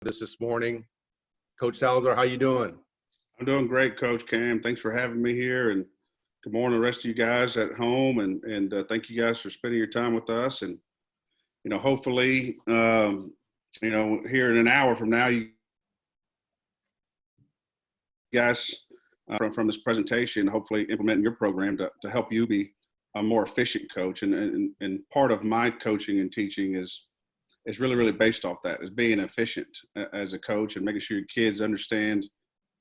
this morning. Coach Salazar, how you doing? I'm doing great, Coach Cam. Thanks for having me here, and good morning to the rest of you guys at home. And thank you guys for spending your time with us. And hopefully, here in an hour from now, you guys from this presentation, hopefully implement your program to help you be a more efficient coach. And part of my coaching and teaching is really based off that, is being efficient as a coach and making sure your kids understand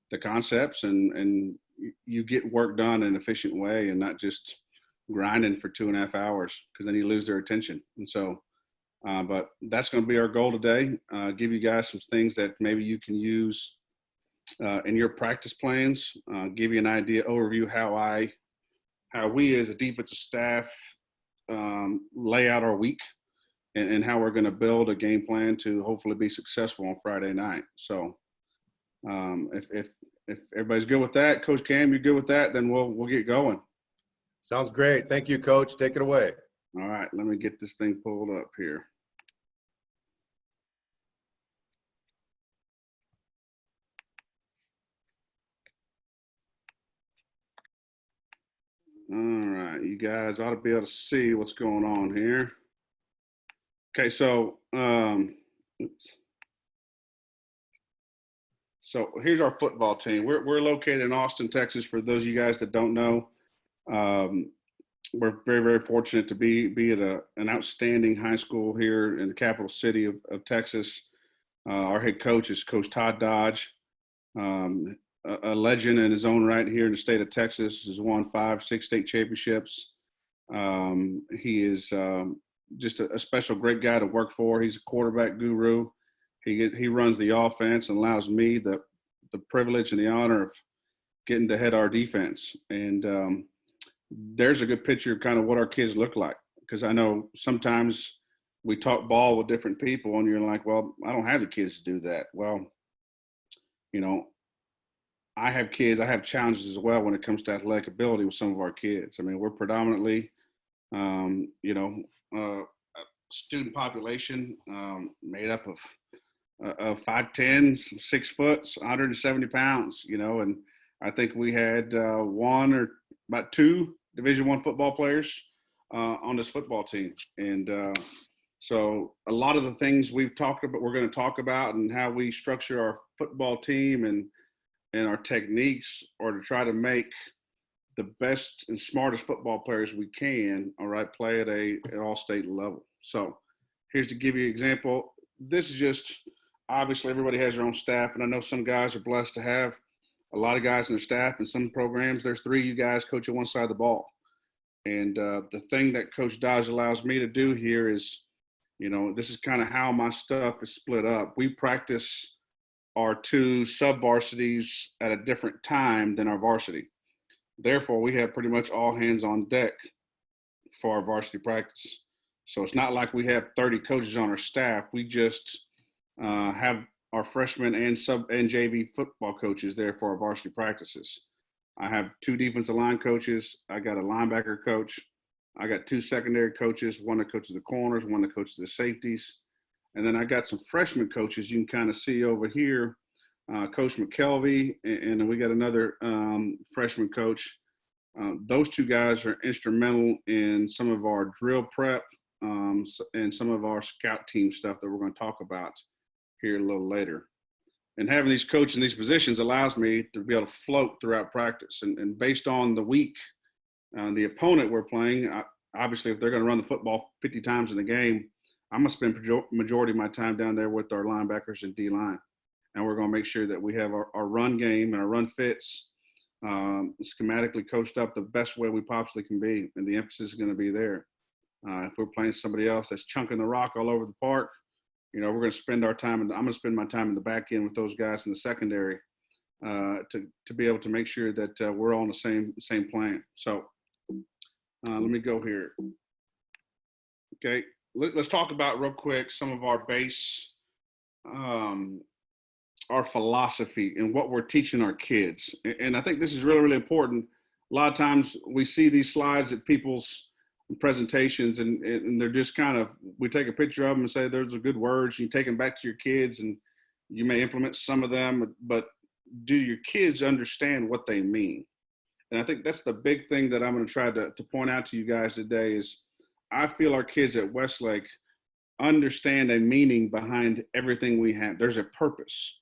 the concepts and you get work done in an efficient way and not just grinding for 2.5 hours, because then you lose their attention. And so, but that's going to be our goal today. Give you guys some things that maybe you can use in your practice plans. Give you an idea, overview how we as a defensive staff lay out our week and how we're going to build a game plan to hopefully be successful on Friday night. So if everybody's good with that, Coach Cam, you're good with that, then we'll get going. Sounds great. Thank you, Coach. Take it away. All right, let me get this thing pulled up here. All right, you guys ought to be able to see what's going on here. Okay, so So here's our football team. We're located in Austin, Texas. For those of you guys that don't know, we're very fortunate to be at an outstanding high school here in the capital city of Texas. Our head coach is Coach Todd Dodge, a legend in his own right here in the state of Texas. Has won 5, 6 state championships. He is just a special, great guy to work for. He's a quarterback guru. He runs the offense and allows me the privilege and the honor of getting to head our defense. And there's a good picture of kind of what our kids look like, because I know sometimes we talk ball with different people and you're like, well, I don't have the kids to do that. Well, I have kids. I have challenges as well when it comes to athletic ability with some of our kids. I mean, we're predominantly, student population made up of 5'10", 6 foot, 170 pounds, and I think we had one or about 2 Division I football players on this football team. And so a lot of the things we're going to talk about, and how we structure our football team and our techniques, are to try to make the best and smartest football players we can, all right, play at an all-state level. So here's to give you an example. This is just, obviously everybody has their own staff, and I know some guys are blessed to have a lot of guys in their staff. In some programs, there's 3 of you guys coaching one side of the ball. And the thing that Coach Dodge allows me to do here is, this is kind of how my stuff is split up. We practice our 2 sub-varsities at a different time than our varsity. Therefore, we have pretty much all hands on deck for our varsity practice. So it's not like we have 30 coaches on our staff. We just have our freshmen and sub and JV football coaches there for our varsity practices. I have 2 defensive line coaches. I got a linebacker coach. I got 2 secondary coaches, one that coaches the corners, one that coaches the safeties. And then I got some freshman coaches you can kind of see over here, Coach McKelvey, and then we got another freshman coach. Those 2 guys are instrumental in some of our drill prep and some of our scout team stuff that we're going to talk about here a little later. And having these coaches in these positions allows me to be able to float throughout practice. And based on the week, the opponent we're playing, obviously if they're going to run the football 50 times in the game, I'm going to spend majority of my time down there with our linebackers and D-line. And we're going to make sure that we have our run game and our run fits schematically coached up the best way we possibly can be. And the emphasis is going to be there. If we're playing somebody else that's chunking the rock all over the park, we're going to spend our time, and I'm going to spend my time in the back end with those guys in the secondary to be able to make sure that we're all on the same plan. So let me go here. Okay, let's talk about real quick some of our base, our philosophy and what we're teaching our kids. And I think this is really important. A lot of times we see these slides at people's presentations and they're just kind of, we take a picture of them and say, there's a good words. You take them back to your kids and You may implement some of them, but do your kids understand what they mean? And I think that's the big thing that I'm going to try to point out to you guys today is I feel our kids at Westlake understand a meaning behind everything we have. There's a purpose.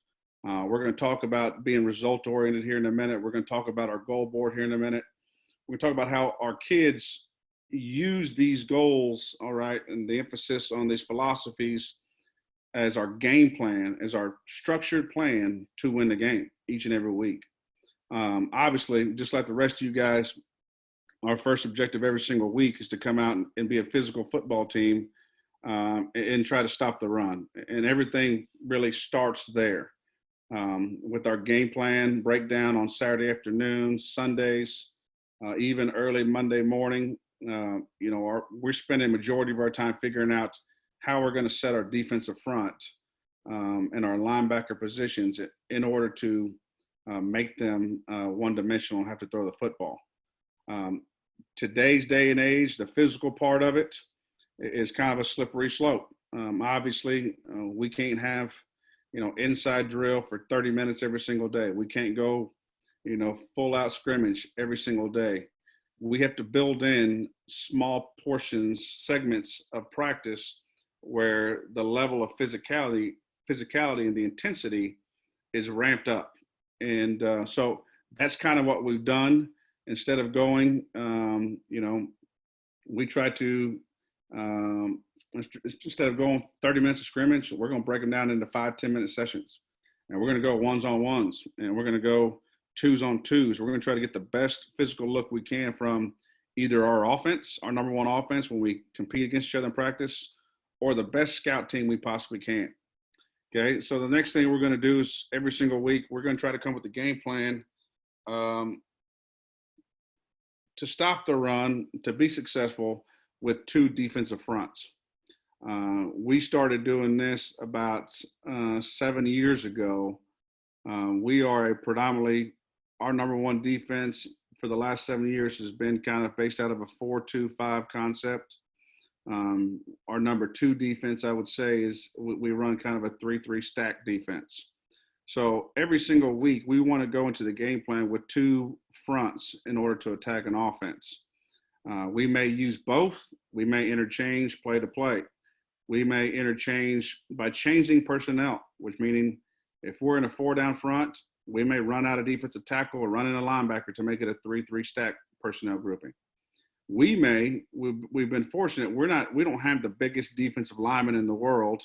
We're going to talk about being result oriented here in a minute. We're going to talk about our goal board here in a minute. We're going to talk about how our kids use these goals, all right, and the emphasis on these philosophies as our game plan, as our structured plan to win the game each and every week. Obviously, just like the rest of you guys, our first objective every single week is to come out and be a physical football team and try to stop the run. And everything really starts there with our game plan breakdown on Saturday afternoons, Sundays, even early Monday morning. We're spending a majority of our time figuring out how we're going to set our defensive front and our linebacker positions in order to make them one-dimensional and have to throw the football. Today's day and age, the physical part of it is kind of a slippery slope. Obviously, we can't have, inside drill for 30 minutes every single day. We can't go, full out scrimmage every single day. We have to build in small portions, segments of practice where the level of physicality and the intensity is ramped up. And so that's kind of what we've done. Instead of going, we try to, instead of going 30 minutes of scrimmage, we're going to break them down into 5-10-minute sessions. And we're going to go ones-on-ones, and we're going to go twos-on-twos. We're going to try to get the best physical look we can from either our offense, our number one offense when we compete against each other in practice, or the best scout team we possibly can. Okay, so the next thing we're going to do is every single week, we're going to try to come up with a game plan to stop the run, to be successful with two defensive fronts. We started doing this about 7 years ago. We are our number one defense for the last 7 years has been kind of based out of a 4-2-5 concept. Our number two defense, I would say, is we run kind of a 3-3 stack defense. So every single week, we want to go into the game plan with two fronts in order to attack an offense. We may use both. We may interchange play to play. We may interchange by changing personnel, which meaning if we're in a 4-down front, we may run out a defensive tackle or run in a linebacker to make it a 3-3 stack personnel grouping. We've been fortunate. We don't have the biggest defensive linemen in the world,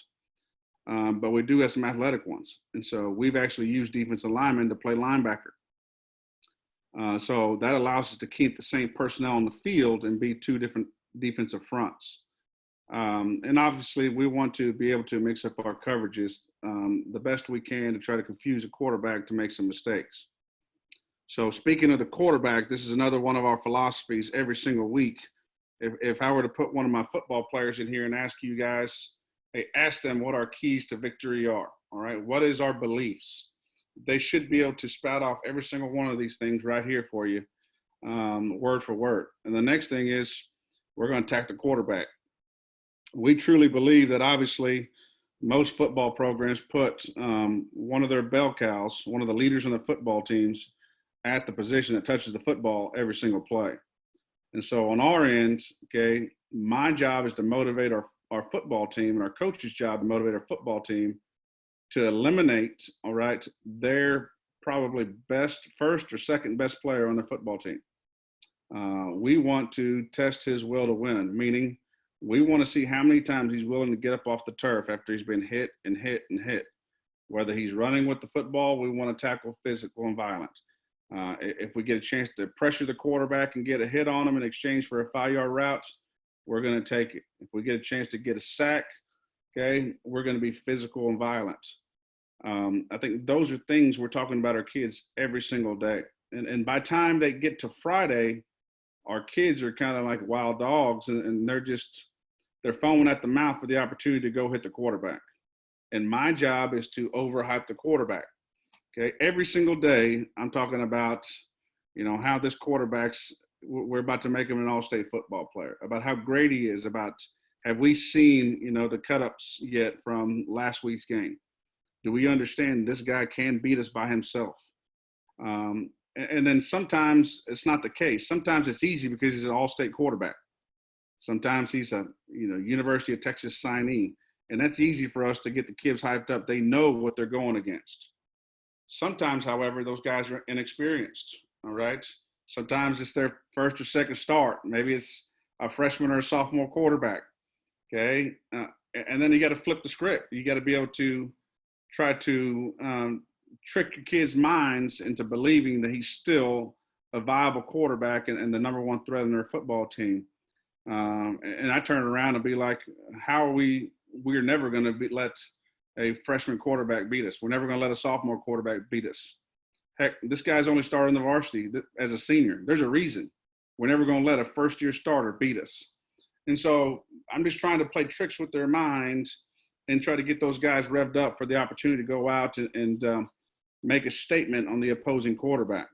but we do have some athletic ones. And so we've actually used defensive linemen to play linebacker. So that allows us to keep the same personnel on the field and be two different defensive fronts. And obviously we want to be able to mix up our coverages the best we can to try to confuse a quarterback to make some mistakes. So speaking of the quarterback, this is another one of our philosophies every single week. If I were to put one of my football players in here and ask you guys, hey, ask them what our keys to victory are, all right? What is our beliefs? They should be able to spout off every single one of these things right here for you, word for word. And the next thing is we're going to attack the quarterback. We truly believe that obviously most football programs put one of their bell cows, one of the leaders on the football teams, at the position that touches the football every single play. And so on our end, okay, my job is to motivate our football team, and our coach's job to motivate our football team to eliminate, all right, their probably first or second best player on the football team. We want to test his will to win, meaning we want to see how many times he's willing to get up off the turf after he's been hit and hit and hit. Whether he's running with the football, we want to tackle physical and violent. If we get a chance to pressure the quarterback and get a hit on him in exchange for a 5-yard route, we're going to take it. If we get a chance to get a sack, okay, we're going to be physical and violent. I think those are things we're talking about our kids every single day. And by the time they get to Friday, our kids are kind of like wild dogs, and they're foaming at the mouth for the opportunity to go hit the quarterback. And my job is to overhype the quarterback. Okay, every single day I'm talking about, how this we're about to make him an all-state football player, about how great he is, about have we seen, the cut-ups yet from last week's game. Do we understand this guy can beat us by himself? And then sometimes it's not the case. Sometimes it's easy because he's an all-state quarterback. Sometimes he's a University of Texas signee, and that's easy for us to get the kids hyped up. They know what they're going against. Sometimes, however, those guys are inexperienced. All right. Sometimes it's their first or second start. Maybe it's a freshman or a sophomore quarterback. Okay. And then you got to flip the script. You got to be able to try to trick your kids' minds into believing that he's still a viable quarterback and the number one threat in their football team. And I turn around and be like, how are we're never going to let a freshman quarterback beat us. We're never going to let a sophomore quarterback beat us. Heck, this guy's only started in the varsity as a senior. There's a reason. We're never going to let a first-year starter beat us. And so I'm just trying to play tricks with their minds and try to get those guys revved up for the opportunity to go out and make a statement on the opposing quarterback.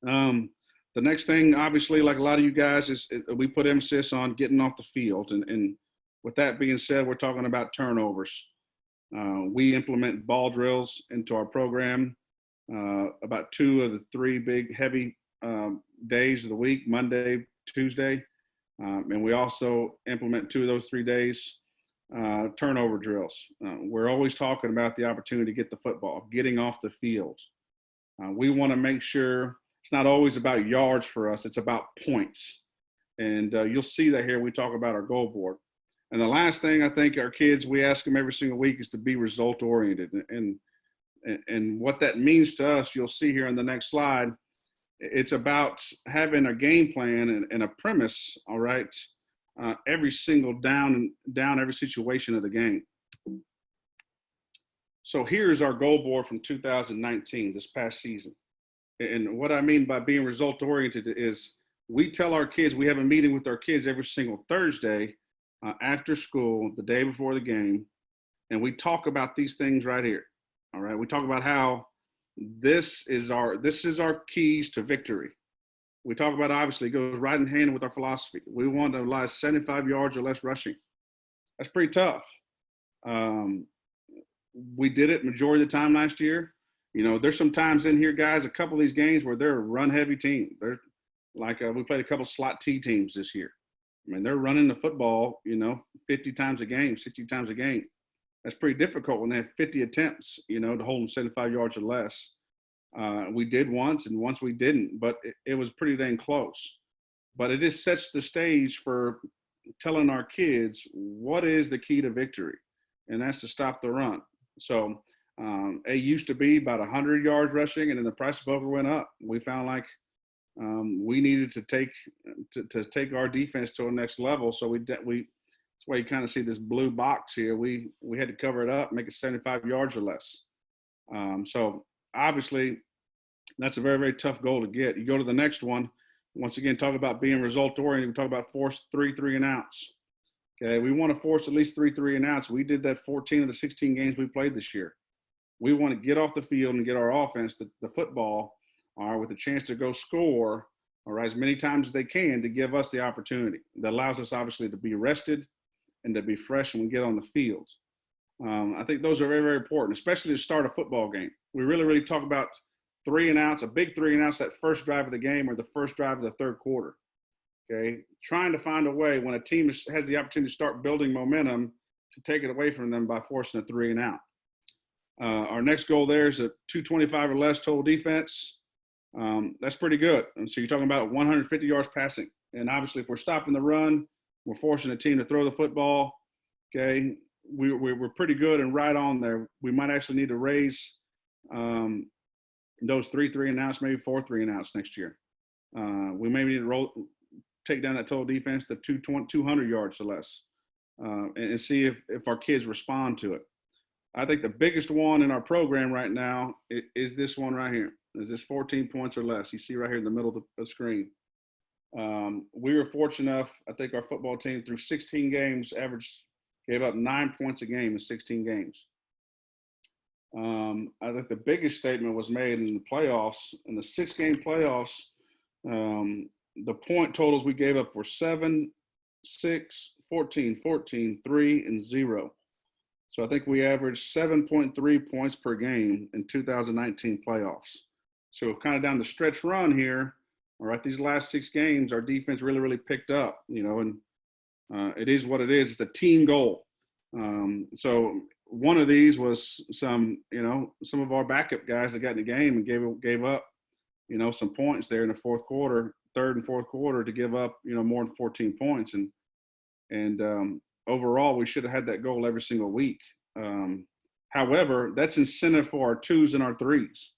The next thing, obviously, like a lot of you guys, is we put emphasis on getting off the field. And with that being said, we're talking about turnovers. We implement ball drills into our program about 2 of the 3 big heavy days of the week, Monday, Tuesday. And we also implement 2 of those 3 days turnover drills. We're always talking about the opportunity to get the football, getting off the field. We want to make sure it's not always about yards for us. It's about points. And you'll see that here when we talk about our goal board. And the last thing I think our kids, we ask them every single week is to be result oriented. And what that means to us, you'll see here in the next slide, it's about having a game plan and a premise, all right, every single down every situation of the game. So here's our goal board from 2019, this past season. And what I mean by being result oriented is we tell our kids, we have a meeting with our kids every single Thursday after school, the day before the game, and we talk about these things right here. All right, we talk about how this is our keys to victory. We talk about, obviously, it goes right in hand with our philosophy. We want to allow 75 yards or less rushing. That's pretty tough. We did it majority of the time last year. There's some times in here, guys, a couple of these games where they're a run-heavy team. They're like we played a couple slot T teams this year. I mean, they're running the football, 50 times a game, 60 times a game. That's pretty difficult when they have 50 attempts, to hold them 75 yards or less. We did once, and once we didn't, but it was pretty dang close. But it just sets the stage for telling our kids what is the key to victory, and that's to stop the run. So it used to be about 100 yards rushing, and then the price of poker went up. We found like we needed to take our defense to the next level. So that's why you kind of see this blue box here. We had to cover it up, make it 75 yards or less. So obviously that's a very, very tough goal to get. You go to the next one. Once again, talk about being result oriented. We talk about force 3 and outs. Okay, we want to force at least 3 and outs. We did that 14 of the 16 games we played this year. We want to get off the field and get our offense, the football, with a chance to go score, all right, as many times as they can to give us the opportunity. That allows us, obviously, to be rested and to be fresh when we get on the field. I think those are very, very important, especially to start a football game. We really, really talk about 3 and outs, a big 3 and outs, that first drive of the game or the first drive of the third quarter. Okay, trying to find a way when a team has the opportunity to start building momentum to take it away from them by forcing a 3 and out. Our next goal there is a 225 or less total defense. That's pretty good. And so you're talking about 150 yards passing. And obviously, if we're stopping the run, we're forcing a team to throw the football. Okay, we're pretty good and right on there. We might actually need to raise those 3 and outs, maybe 4 3 and outs next year. We maybe need to take down that total defense to 200 yards or less, and see if our kids respond to it. I think the biggest one in our program right now is this one right here. Is this 14 points or less? You see right here in the middle of the screen. We were fortunate enough, I think our football team through 16 games gave up 9 points a game in 16 games. I think the biggest statement was made in the playoffs, in the 6-game playoffs. The point totals we gave up were 7, 6, 14, 14, 3, and 0. So I think we averaged 7.3 points per game in 2019 playoffs. So kind of down the stretch run here, all right, these last 6 games, our defense really picked up, and it is what it is. It's a team goal. So one of these was some of our backup guys that got in the game and gave up, some points there in the third and fourth quarter to give up, more than 14 points. And overall, we should have had that goal every single week. However, that's incentive for our 2s and our 3s.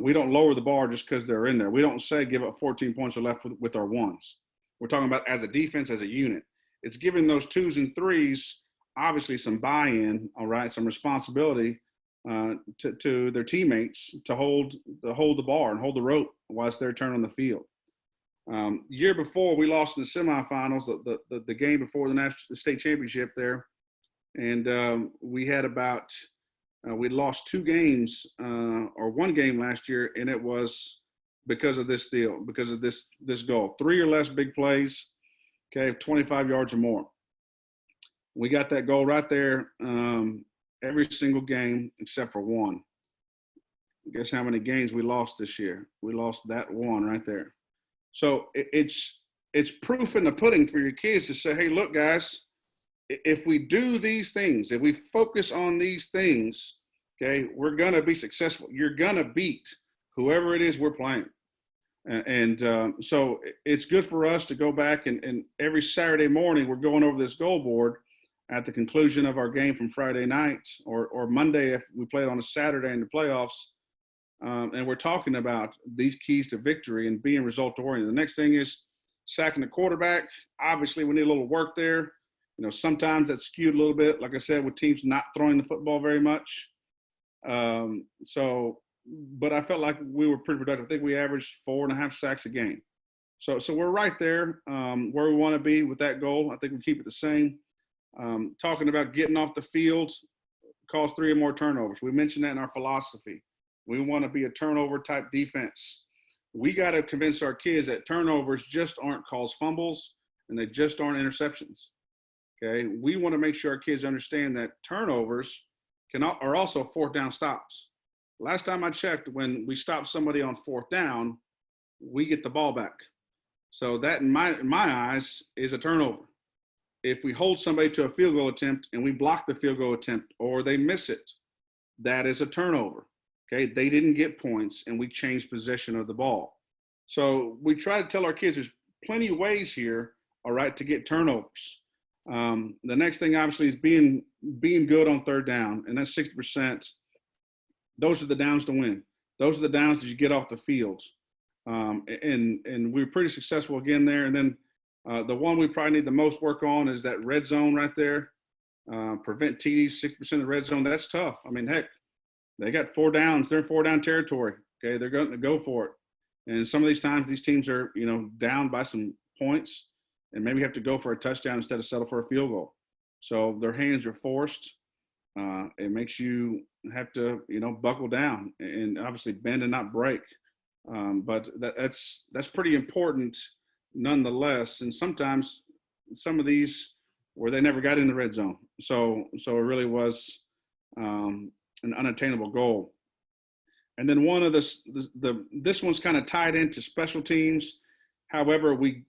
We don't lower the bar just because they're in there. We don't say give up 14 points or left with our 1s. We're talking about as a defense, as a unit. It's giving those 2s and 3s obviously some buy-in, all right, some responsibility to their teammates to hold the bar and hold the rope while it's their turn on the field. Year before, we lost in the semifinals, the game before the state championship there, and we had we lost 2 games or 1 game last year, and it was because of this deal, because of this goal. 3 or less big plays, okay, 25 yards or more. We got that goal right there every single game except for 1. Guess how many games we lost this year? We lost that 1 right there. So it's proof in the pudding for your kids to say, hey, look, guys, if we do these things, if we focus on these things, okay, we're going to be successful. You're going to beat whoever it is we're playing. And so it's good for us to go back and every Saturday morning we're going over this goal board at the conclusion of our game from Friday night or Monday if we played on a Saturday in the playoffs. And we're talking about these keys to victory and being result-oriented. The next thing is sacking the quarterback. Obviously, we need a little work there. Sometimes that's skewed a little bit, like I said, with teams not throwing the football very much. But I felt like we were pretty productive. I think we averaged 4.5 sacks a game. So we're right there where we want to be with that goal. I think we keep it the same. Talking about getting off the field, cause 3 or more turnovers. We mentioned that in our philosophy. We want to be a turnover type defense. We got to convince our kids that turnovers just aren't caused fumbles and they just aren't interceptions. Okay. We want to make sure our kids understand that turnovers are also 4th down stops. Last time I checked, when we stop somebody on 4th down, we get the ball back. So that in my eyes is a turnover. If we hold somebody to a field goal attempt and we block the field goal attempt or they miss it, that is a turnover. Okay, they didn't get points and we changed possession of the ball. So we try to tell our kids there's plenty of ways here, all right, to get turnovers. The next thing obviously is being good on 3rd down, and that's 60%. Those are the downs to win. Those are the downs that you get off the field. And we're pretty successful again there. And then the one we probably need the most work on is that red zone right there. Prevent TDs, 60% of the red zone. That's tough. I mean, heck, they got 4 downs. They're in 4 down territory. Okay, they're going to go for it. And some of these times, these teams are, down by some points, and maybe have to go for a touchdown instead of settle for a field goal. So their hands are forced. It makes you have to, buckle down and obviously bend and not break. But that's pretty important nonetheless. And sometimes some of these where they never got in the red zone. So it really was an unattainable goal. And then one of this one's kind of tied into special teams. However, we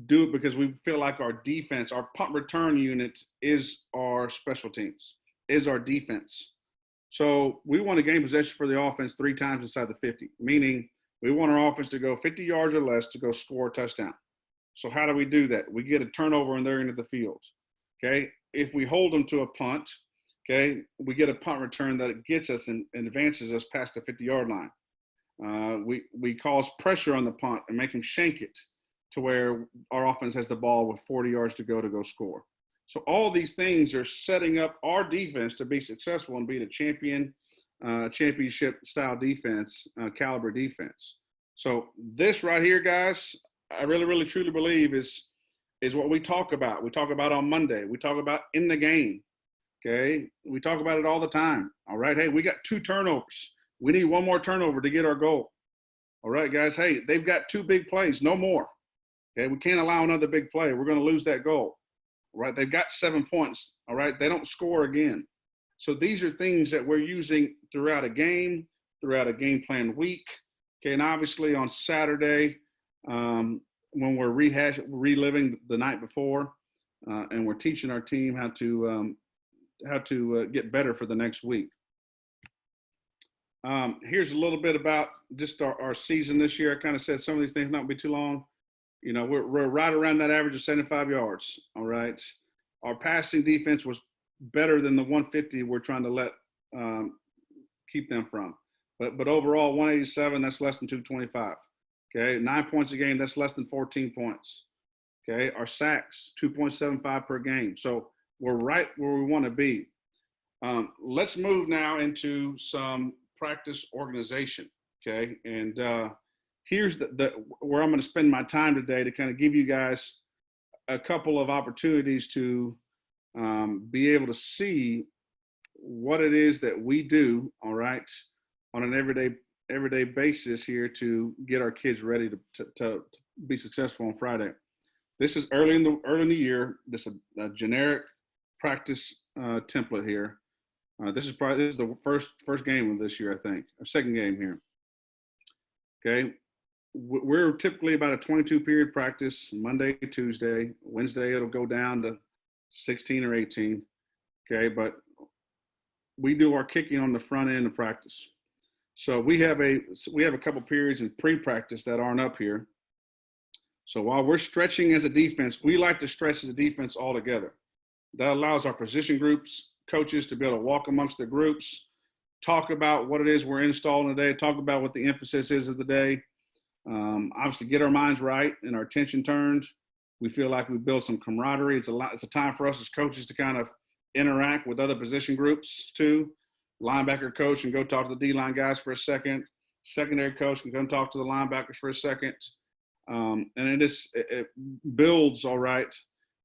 do it because we feel like our defense, our punt return unit is our special teams, is our defense. So we want to gain possession for the offense 3 times inside the 50, meaning we want our offense to go 50 yards or less to go score a touchdown. So how do we do that? We get a turnover and they're into the field. Okay. If we hold them to a punt, okay, we get a punt return that gets us and advances us past the 50-yard line. We cause pressure on the punt and make him shank it to where our offense has the ball with 40 yards to go score. So all these things are setting up our defense to be successful and be the championship style defense, caliber defense. So this right here, guys, I really truly believe is what we talk about. We talk about on Monday. We talk about in the game. Okay. We talk about it all the time. All right. Hey, we got 2 turnovers. We need 1 more turnover to get our goal. All right, guys. Hey, they've got 2 big plays, no more. Okay. We can't allow another big play. We're going to lose that goal. right? They've got 7 points, all right? They don't score again. So these are things that we're using throughout a game plan week. Okay, and obviously on Saturday, when we're reliving the night before, and we're teaching our team how to get better for the next week. Here's a little bit about just our season this year. I kind of said some of these things not be too long. You know, we're right around that average of 75 yards. All right. Our passing defense was better than the 150 we're trying to let keep them from. But overall, 187, that's less than 225. Okay, 9 points a game, that's less than 14 points. Okay, our sacks, 2.75 per game. So we're right where we want to be. Let's move now into some practice organization. Okay, and here's where I'm going to spend my time today to kind of give you guys a couple of opportunities to be able to see what it is that we do, all right, on an everyday basis here to get our kids ready to be successful on Friday. This is early in the year. This is a generic practice template here. This is the first game of this year, I think, or second game here. Okay, we're typically about a 22 period practice, Monday, Tuesday, Wednesday it'll go down to 16 or 18. Okay, but we do our kicking on the front end of practice. So we have a couple periods in pre-practice that aren't up here. So while we're stretching as a defense, we like to stretch as a defense all together. That allows our position groups, coaches to be able to walk amongst the groups, talk about what it is we're installing today, talk about what the emphasis is of the day. Obviously get our minds right and our attention turned. We feel like we build some camaraderie. It's a time for us as coaches to kind of interact with other position groups too. Linebacker coach can go talk to the D-line guys for a second. Secondary coach can come talk to the linebackers for a second. And it builds, all right,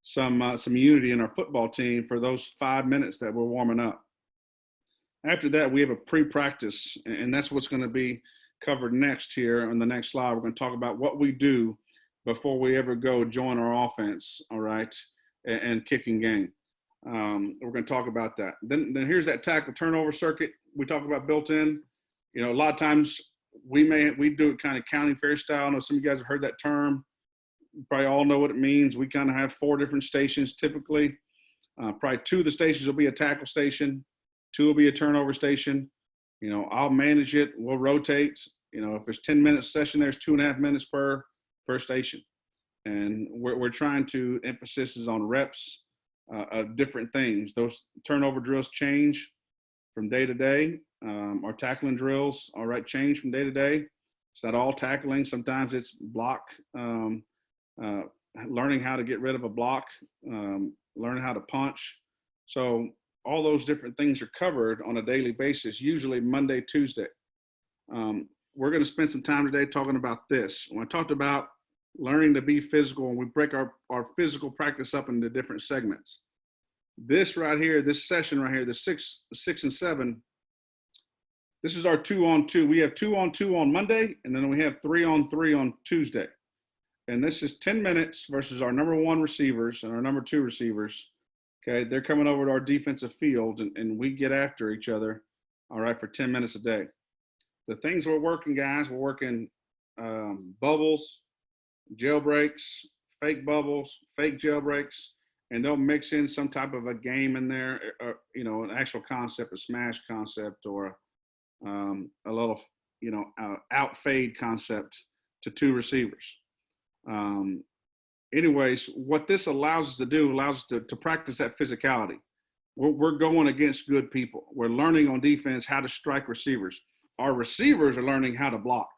some unity in our football team for those 5 minutes that we're warming up. After that, we have a pre-practice, and that's what's going to be covered next here on the next slide. We're going to talk about what we do before we ever go join our offense, all right, and kicking game. We're going to talk about that. Then here's that tackle turnover circuit we talk about built in. You know, a lot of times we do it kind of county fair style. I know some of you guys have heard that term. You probably all know what it means. We kind of have 4 different stations typically. Probably 2 of the stations will be a tackle station. 2 will be a turnover station. You know, I'll manage it. We'll rotate. You know, if there's 10-minute session, there's 2.5 minutes per station. And we're trying to emphasis on reps of different things. Those turnover drills change from day to day. Our tackling drills, all right, change from day to day. It's not all tackling. Sometimes it's block, learning how to get rid of a block, learning how to punch. So all those different things are covered on a daily basis, usually Monday, Tuesday. We're going to spend some time today talking about this. When I talked about learning to be physical, and we break our physical practice up into different segments. This right here, this session right here, the 6 and 7, this is our 2-on-2. We have 2-on-2 on Monday, and then we have 3-on-3 on Tuesday. And this is 10 minutes versus our number 1 receivers and our number 2 receivers. Okay, they're coming over to our defensive field, and we get after each other, all right, for 10 minutes a day. The things we're working, guys, we're working bubbles, jailbreaks, fake bubbles, fake jailbreaks, and they'll mix in some type of a game in there, you know, an actual concept, a smash concept, or a little, you know, out fade concept to 2 receivers. Anyways, what this allows us to do allows us to practice that physicality. We're going against good people. We're learning on defense how to strike receivers. Our receivers are learning how to block.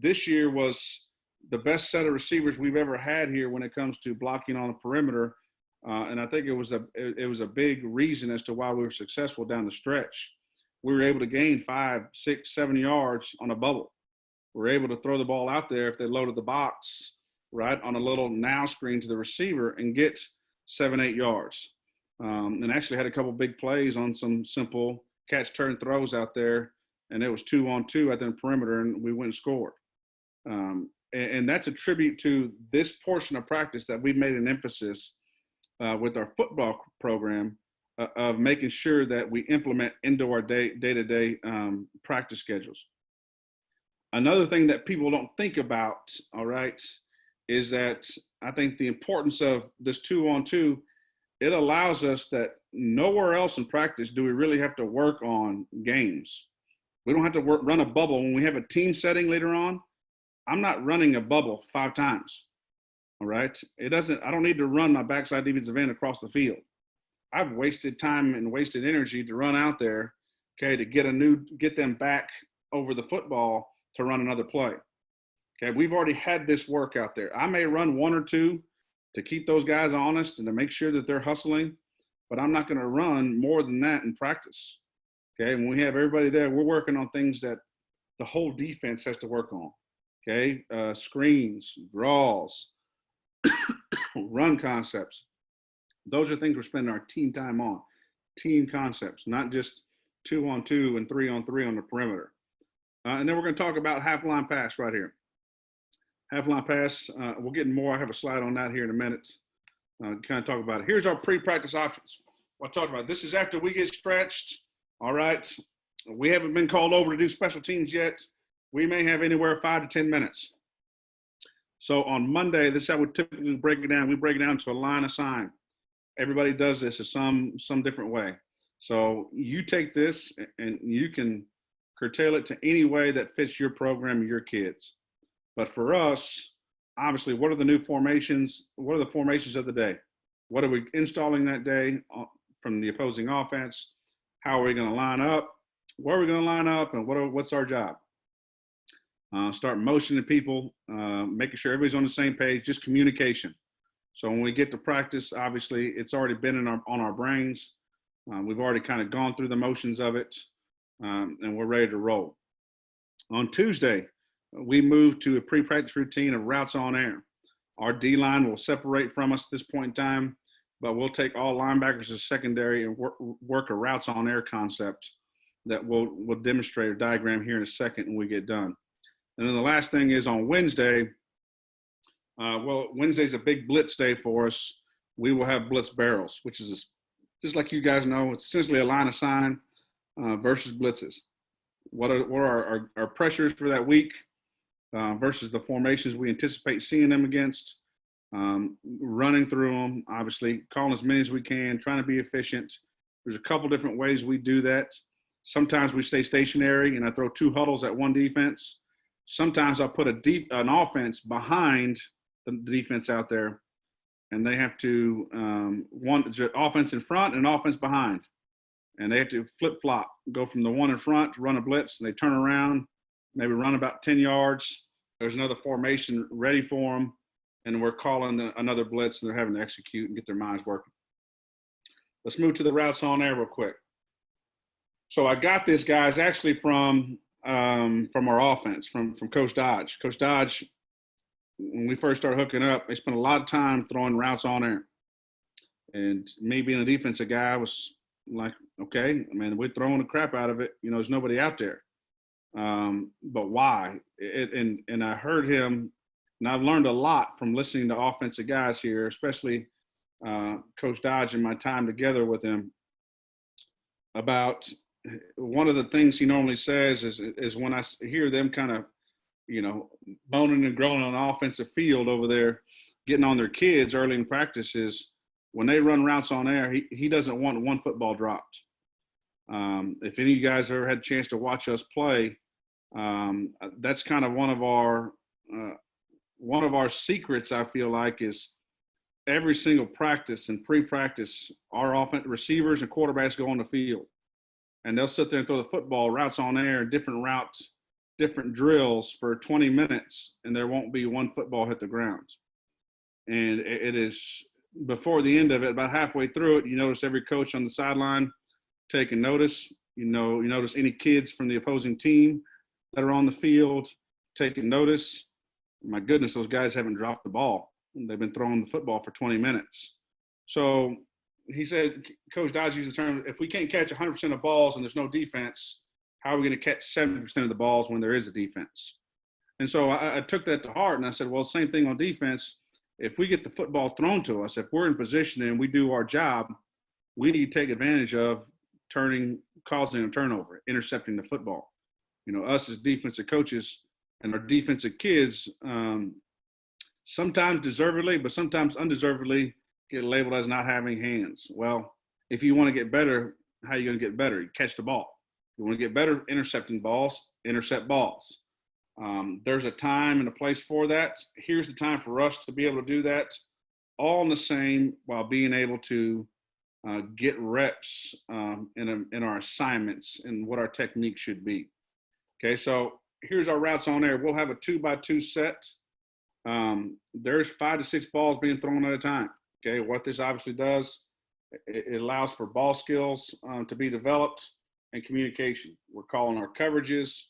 This year was the best set of receivers we've ever had here when it comes to blocking on the perimeter. And I think it was a big reason as to why we were successful down the stretch. We were able to gain 5, 6, 7 yards on a bubble. We were able to throw the ball out there if they loaded the box, right, on a little now screen to the receiver and get 7, 8 yards. And actually had a couple big plays on some simple catch, turn throws out there. And it was 2-on-2 at the perimeter, and we went and scored. And that's a tribute to this portion of practice that we've made an emphasis with our football program of making sure that we implement into our day-to-day practice schedules. Another thing that people don't think about, all right, is that I think the importance of this 2-on-2, it allows us that nowhere else in practice do we really have to work on games. We don't have to run a bubble. When we have a team setting later on, I'm not running a bubble 5 times, all right? I don't need to run my backside defensive end across the field. I've wasted time and wasted energy to run out there, okay, to get them back over the football to run another play. Okay, we've already had this work out there. I may run 1 or 2 to keep those guys honest and to make sure that they're hustling, but I'm not going to run more than that in practice. Okay, when we have everybody there, we're working on things that the whole defense has to work on. Okay, screens, draws, run concepts. Those are things we're spending our team time on. Team concepts, not just 2-on-2 and 3-on-3 on the perimeter. And then we're going to talk about half-line pass right here. Half-line pass, we'll get more. I have a slide on that here in a minute. Kind of talk about it. Here's our pre-practice options. What I talked about. This is after we get stretched. All right. We haven't been called over to do special teams yet. We may have anywhere 5 to 10 minutes. So on Monday, this is how we typically break it down. We break it down to a line assign. Everybody does this in some different way. So you take this and you can curtail it to any way that fits your program and your kids. But for us, obviously, what are the new formations? What are the formations of the day? What are we installing that day from the opposing offense? How are we going to line up? Where are we going to line up? And what's our job? Start motioning people, making sure everybody's on the same page, just communication. So when we get to practice, obviously, it's already been on our brains. We've already kind of gone through the motions of it, and we're ready to roll. On Tuesday, we move to a pre-practice routine of routes on air. Our D-line will separate from us at this point in time, but we'll take all linebackers as secondary and work a routes on air concept that we'll demonstrate a diagram here in a second when we get done. And then the last thing is on Wednesday, Wednesday's a big blitz day for us. We will have blitz barrels, which is just like you guys know, it's essentially a line assign versus blitzes. What are our pressures for that week versus the formations we anticipate seeing them against, running through them, obviously, calling as many as we can, trying to be efficient. There's a couple different ways we do that. Sometimes we stay stationary and I throw 2 huddles at one defense. Sometimes I'll put an offense behind the defense out there, and they have to one offense in front and offense behind, and they have to flip-flop, go from the one in front to run a blitz, and they turn around, maybe run about 10 yards. There's another formation ready for them, and we're calling another blitz, and they're having to execute and get their minds working. Let's move to the routes on air real quick. So I got this, guys, actually from our offense, from Coach Dodge. Coach Dodge, when we first started hooking up, they spent a lot of time throwing routes on air. And me being a defensive guy, I was like, okay, I mean, we're throwing the crap out of it. You know, there's nobody out there. But why? And I heard him, and I've learned a lot from listening to offensive guys here, especially Coach Dodge and my time together with him, about one of the things he normally says is when I hear them kind of, you know, moaning and groaning on the offensive field over there, getting on their kids early in practice, is when they run routes on air, he doesn't want one football dropped. If any of you guys ever had a chance to watch us play, that's kind of one of our secrets, I feel like, is every single practice and pre-practice, our offensive receivers and quarterbacks go on the field. And they'll sit there and throw the football, routes on air, different routes, different drills for 20 minutes, and there won't be one football hit the ground. And it is, before the end of it, about halfway through it, you notice every coach on the sideline taking notice. You notice any kids from the opposing team that are on the field taking notice. My goodness, those guys haven't dropped the ball. They've been throwing the football for 20 minutes. So he said, Coach Dodge used the term, if we can't catch 100% of balls and there's no defense, how are we going to catch 70% of the balls when there is a defense? And so I took that to heart, and I said, well, same thing on defense. if we get the football thrown to us, if we're in position and we do our job, we need to take advantage of causing a turnover, intercepting the football. You know, us as defensive coaches and our defensive kids, sometimes deservedly, but sometimes undeservedly, get labeled as not having hands. Well, if you want to get better, how are you going to get better? You catch the ball. You want to get better intercepting balls, intercept balls. There's a time and a place for that. Here's the time for us to be able to do that all in the same while being able to get reps in our assignments and what our technique should be. Okay, so here's our routes on air. We'll have a 2x2 set. There's 5 to 6 balls being thrown at a time. Okay, what this obviously does, it allows for ball skills to be developed and communication. We're calling our coverages.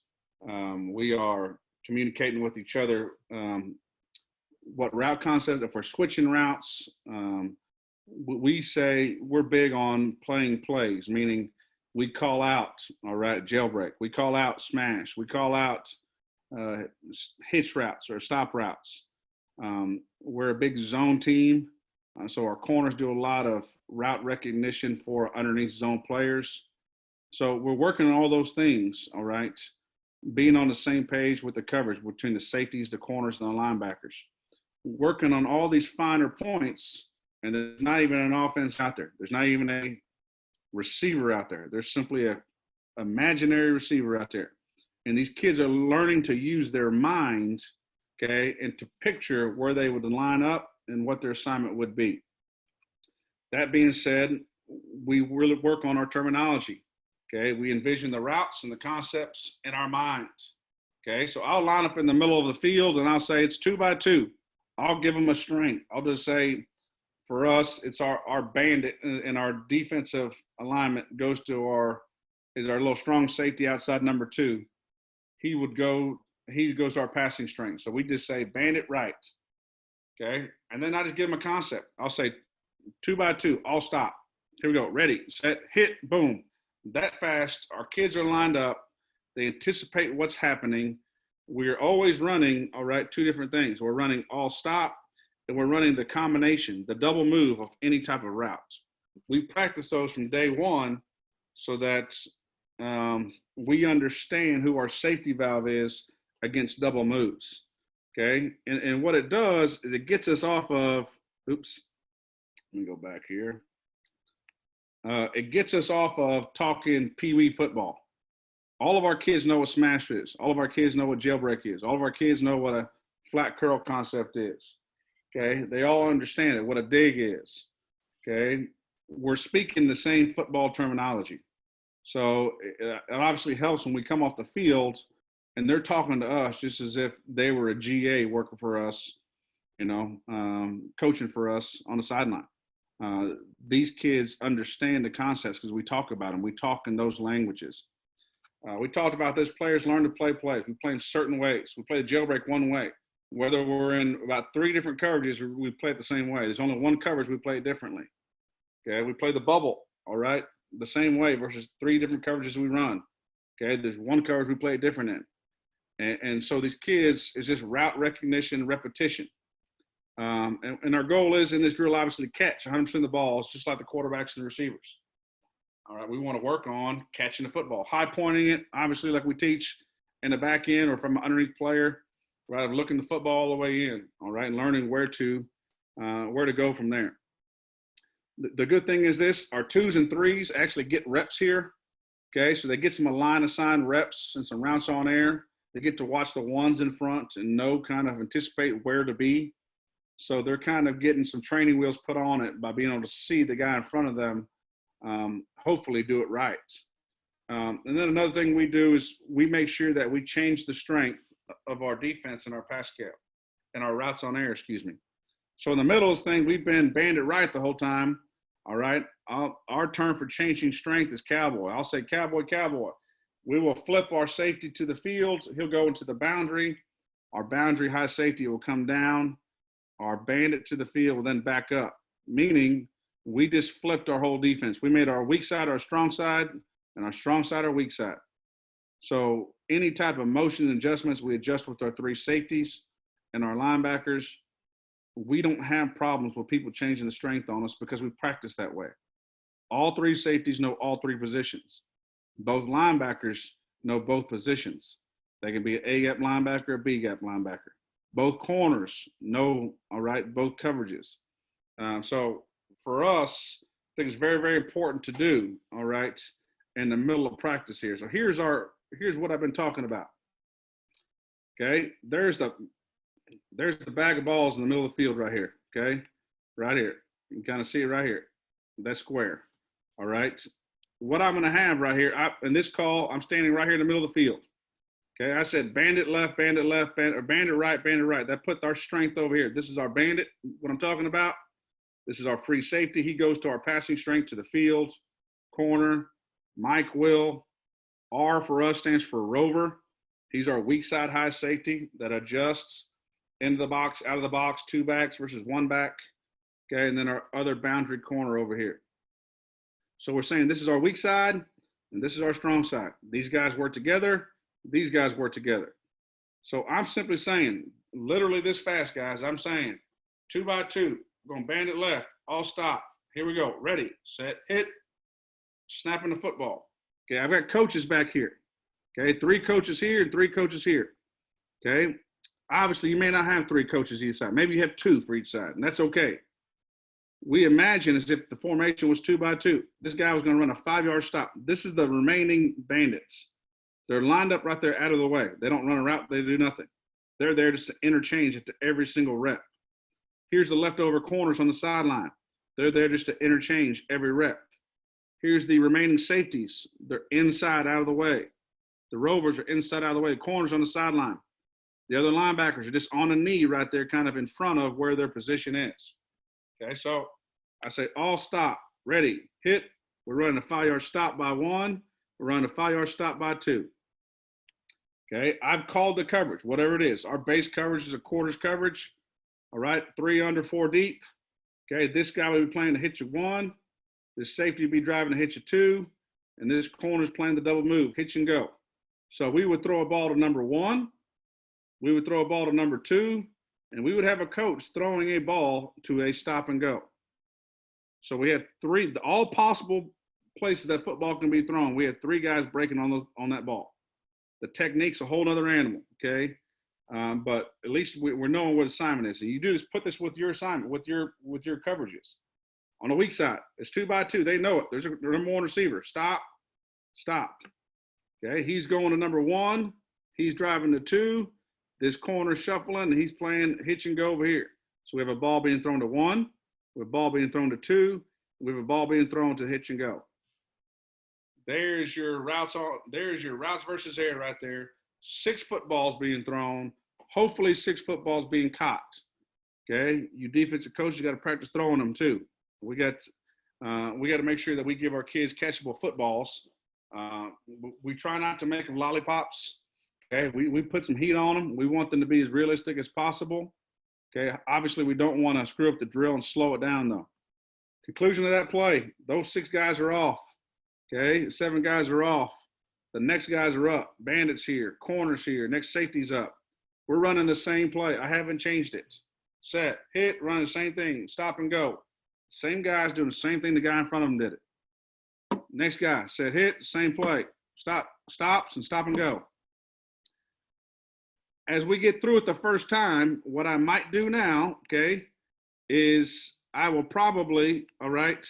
We are communicating with each other what route concepts, if we're switching routes. We say we're big on playing plays, meaning we call out, all right, jailbreak. We call out smash. We call out hitch routes or stop routes. We're a big zone team, so our corners do a lot of route recognition for underneath zone players. So we're working on all those things, all right, being on the same page with the coverage between the safeties, the corners, and the linebackers. Working on all these finer points, and there's not even an offense out there. There's not even a receiver out there. There's simply a imaginary receiver out there. And these kids are learning to use their mind, okay, and to picture where they would line up and what their assignment would be. That being said, we really work on our terminology, okay? We envision the routes and the concepts in our minds, okay? So I'll line up in the middle of the field and I'll say it's 2x2. I'll give them a string. I'll just say, for us, it's our bandit, and our defensive alignment goes to our little strong safety outside number 2. He goes to our passing string. So we just say bandit right, okay? And then I just give him a concept. I'll say 2x2, all stop. Here we go, ready, set, hit, boom. That fast, our kids are lined up. They anticipate what's happening. We're always running, all right, 2 different things. We're running all stop, and we're running the combination, the double move of any type of route. We practice those from day one so that we understand who our safety valve is against double moves, okay? And what it does is it gets us off of, oops, let me go back here. It gets us off of talking pee-wee football. All of our kids know what smash is. All of our kids know what jailbreak is. All of our kids know what a flat curl concept is. Okay, they all understand it, what a dig is. Okay, we're speaking the same football terminology. So it obviously helps when we come off the field and they're talking to us just as if they were a GA working for us, you know, coaching for us on the sideline. These kids understand the concepts because we talk about them. We talk in those languages. We talked about this, players learn to play plays. We play in certain ways. We play the jailbreak one way. Whether we're in about 3 different coverages, we play it the same way. There's only one coverage, we play it differently. Okay, we play the bubble, all right, the same way versus 3 different coverages we run. Okay, there's one coverage we play it different in. And so these kids is just route recognition, repetition. And our goal is in this drill, obviously, catch 100% of the balls, just like the quarterbacks and the receivers. All right, we want to work on catching the football, high pointing it, obviously, like we teach in the back end or from an underneath player, right? Looking the football all the way in, all right, and learning where to go from there. The good thing is this: our 2s and 3s actually get reps here. Okay, so they get some line assigned reps and some routes on air. They get to watch the 1s in front and anticipate where to be. So they're kind of getting some training wheels put on it by being able to see the guy in front of them. Hopefully do it right. And then another thing we do is we make sure that we change the strength of our defense and our pass scale and our routes on air, excuse me. So in the middle of this thing, we've been bandit right the whole time. All right. Our term for changing strength is cowboy. I'll say cowboy, cowboy. We will flip our safety to the field. He'll go into the boundary. Our boundary high safety will come down. Our bandit to the field will then back up, meaning we just flipped our whole defense. We made our weak side our strong side and our strong side our weak side. So any type of motion adjustments, we adjust with our 3 safeties and our linebackers. we don't have problems with people changing the strength on us because we practice that way. All three safeties know all three positions. Both linebackers know both positions. They can be an A-gap linebacker, a B-gap linebacker. Both corners know, all right, both coverages. So for us, I think it's very, very important to do, all right, in the middle of practice here. So here's what I've been talking about. Okay, there's the bag of balls in the middle of the field right here. Okay, right here. You can kind of see it right here. That's square. All right. What I'm going to have right here, in this call, I'm standing right here in the middle of the field. Okay, I said bandit left, or bandit right, bandit right. That put our strength over here. This is our bandit, what I'm talking about. This is our free safety. He goes to our passing strength to the field, corner. Mike will. R for us stands for rover. He's our weak side high safety that adjusts into the box, out of the box, 2 backs versus 1 back. Okay, and then our other boundary corner over here. So we're saying this is our weak side and this is our strong side. These guys work together. These guys work together. So I'm simply saying, literally this fast, guys, I'm saying 2 by 2, we're going to band it left, all stop. Here we go. Ready, set, hit, snapping the football. Okay, I've got coaches back here. Okay, 3 coaches here and 3 coaches here. Okay, obviously you may not have 3 coaches each side. Maybe you have 2 for each side, and that's okay. We imagine as if the formation was 2 by 2. This guy was going to run a 5-yard stop. This is the remaining bandits. They're lined up right there out of the way. They don't run a route. They do nothing. They're there to interchange it to every single rep. Here's the leftover corners on the sideline. They're there just to interchange every rep. Here's the remaining safeties. They're inside, out of the way. The rovers are inside, out of the way. Corners on the sideline. The other linebackers are just on a knee right there, kind of in front of where their position is. Okay, so I say all stop, ready, hit. We're running a 5-yard stop by 1. We're running a 5-yard stop by 2. Okay, I've called the coverage, whatever it is. Our base coverage is a quarters coverage. All right, 3 under, 4 deep. Okay, this guy will be playing the hitch of 1. This safety will be driving the hitch of 2. And this corner is playing the double move, hitch and go. So we would throw a ball to number 1. We would throw a ball to number 2. And we would have a coach throwing a ball to a stop and go. So we have 3, all possible places that football can be thrown. We have 3 guys breaking on that ball. The technique's a whole other animal, okay? But at least we're knowing what assignment is. And you do is put this with your assignment, with your coverages. On the weak side, it's 2 by 2. They know it. There's a number 1 receiver. Stop, stop. Okay, he's going to number 1. He's driving to 2. This corner shuffling, and he's playing hitch and go over here. So we have a ball being thrown to 1. We have a ball being thrown to 2. We have a ball being thrown to hitch and go. There's your routes versus air right there. 6 footballs being thrown. Hopefully 6 footballs being caught. Okay, you defensive coaches, you got to practice throwing them too. We got to make sure that we give our kids catchable footballs. We try not to make them lollipops. Okay, we put some heat on them. We want them to be as realistic as possible. Okay, obviously we don't want to screw up the drill and slow it down though. Conclusion of that play, those 6 guys are off. Okay, 7 guys are off. The next guys are up. Bandits here, corners here, next safety's up. We're running the same play. I haven't changed it. Set, hit, run the same thing, stop and go. Same guys doing the same thing the guy in front of them did it. Next guy, set, hit, same play. Stops and stop and go. As we get through it the first time, what I might do now, okay, is I will probably, all right,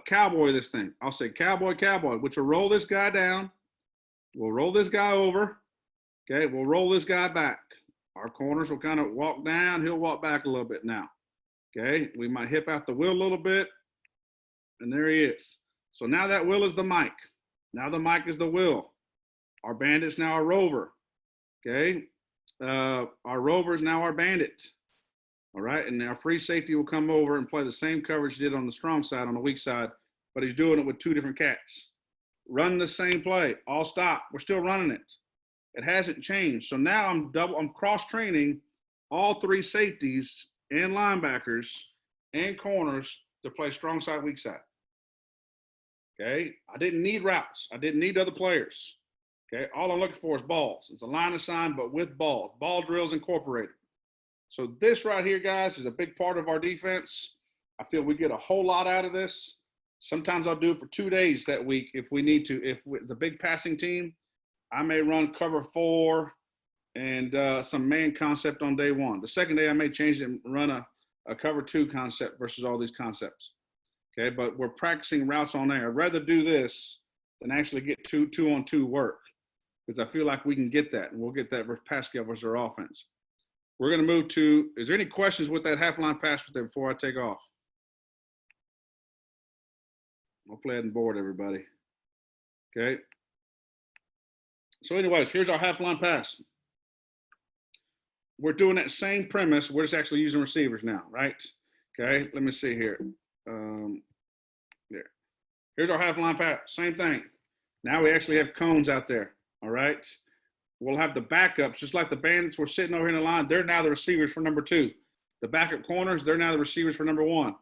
cowboy this thing. I'll say cowboy, which will roll this guy down. We'll roll this guy over. Okay, we'll roll this guy back. Our corners will kind of walk down. He'll walk back a little bit now. Okay, we might hip out the wheel a little bit. And there he is. So now that wheel is the mic. Now the mic is the wheel. Our bandit's now our rover. Okay, our rover is now our bandit. All right, and our free safety will come over and play the same coverage he did on the strong side, on the weak side, but he's doing it with 2 different cats. Run the same play, all stop. We're still running it. It hasn't changed. So now I'm cross-training all 3 safeties and linebackers and corners to play strong side, weak side. Okay, I didn't need routes. I didn't need other players. Okay, all I'm looking for is balls. It's a line assigned, but with balls. Ball drills incorporated. So this right here, guys, is a big part of our defense. I feel we get a whole lot out of this. Sometimes I'll do it for 2 days that week if we need to. If it's a big passing team, I may run cover 4 and some man concept on day 1. The second day, I may change it and run a cover 2 concept versus all these concepts. Okay, but we're practicing routes on air. I'd rather do this than actually get two-on-2 work, because I feel like we can get that, and we'll get that versus Pascal versus our offense. We're going to move to, is there any questions with that half line pass with there before I take off? Hopefully I didn't bored everybody. Okay. So anyways, here's our half line pass. We're doing that same premise. We're just actually using receivers now, right? Okay, let me see here. There. Here's our half line pass, same thing. Now we actually have cones out there, all right? We'll have the backups, just like the bandits were sitting over here in the line. They're now the receivers for number 2. The backup corners, they're now the receivers for number 1.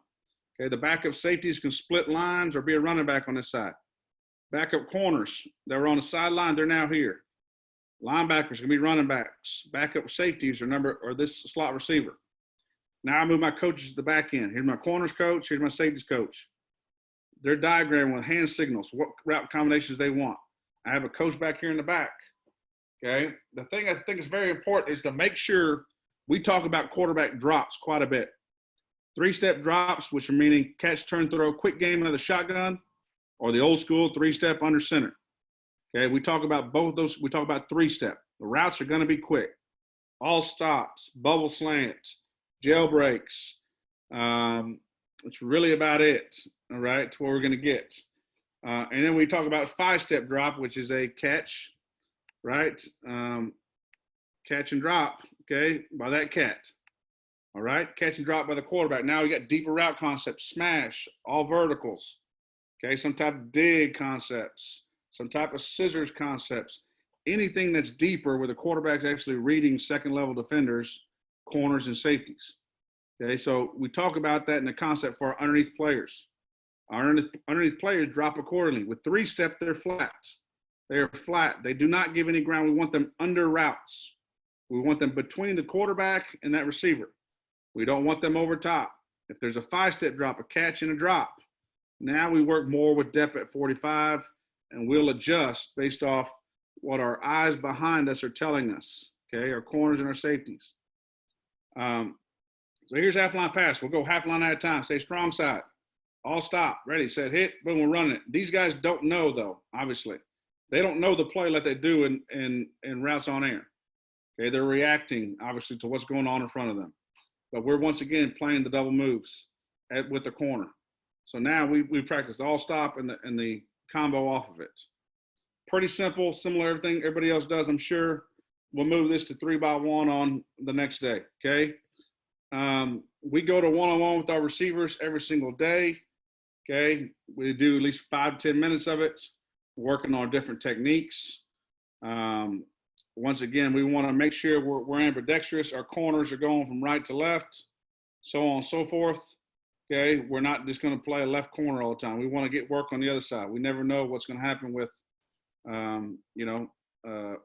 Okay, the backup safeties can split lines or be a running back on this side. Backup corners, they were on the sideline, they're now here. Linebackers can be running backs. Backup safeties are this slot receiver. Now I move my coaches to the back end. Here's my corners coach, here's my safeties coach. They're diagramming with hand signals, what route combinations they want. I have a coach back here in the back. Okay, the thing I think is very important is to make sure we talk about quarterback drops quite a bit. 3-step drops, which are meaning catch, turn, throw, quick game out of the shotgun, or the old school 3-step under center. Okay, we talk about both those. We talk about 3-step. The routes are going to be quick. All stops, bubble slants, jailbreaks. It's really about it. All right, it's what we're going to get. And then we talk about 5-step drop, which is a catch, right? Catch and drop, okay, by that cat. All right, catch and drop by the quarterback. Now we got deeper route concepts, smash, all verticals. Okay, some type of dig concepts, some type of scissors concepts, anything that's deeper where the quarterback's actually reading second-level defenders, corners, and safeties. Okay, so we talk about that in the concept for our underneath players. Our underneath players drop accordingly. With 3-step, they're flat. They are flat. They do not give any ground. We want them under routes. We want them between the quarterback and that receiver. We don't want them over top. If there's a 5-step drop, a catch and a drop, now we work more with depth at 45, and we'll adjust based off what our eyes behind us are telling us, okay, our corners and our safeties. So here's half line pass. We'll go half line at a time. Say strong side. All stop. Ready, set, hit. Boom, we're running it. These guys don't know, though, obviously. They don't know the play like they do in routes on air. Okay, they're reacting, obviously, to what's going on in front of them. But we're once again playing the double moves with the corner. So now we practice all stop and the combo off of it. Pretty simple, similar to everything everybody else does, I'm sure. We'll move this to 3x1 on the next day, okay? We go to one-on-one with our receivers every single day, okay? We do at least 5 to 10 minutes of it, working on different techniques. Once again, we want to make sure we're ambidextrous. Our corners are going from right to left, so on and so forth. Okay, we're not just going to play a left corner all the time. We want to get work on the other side. We never know what's going to happen with, we never know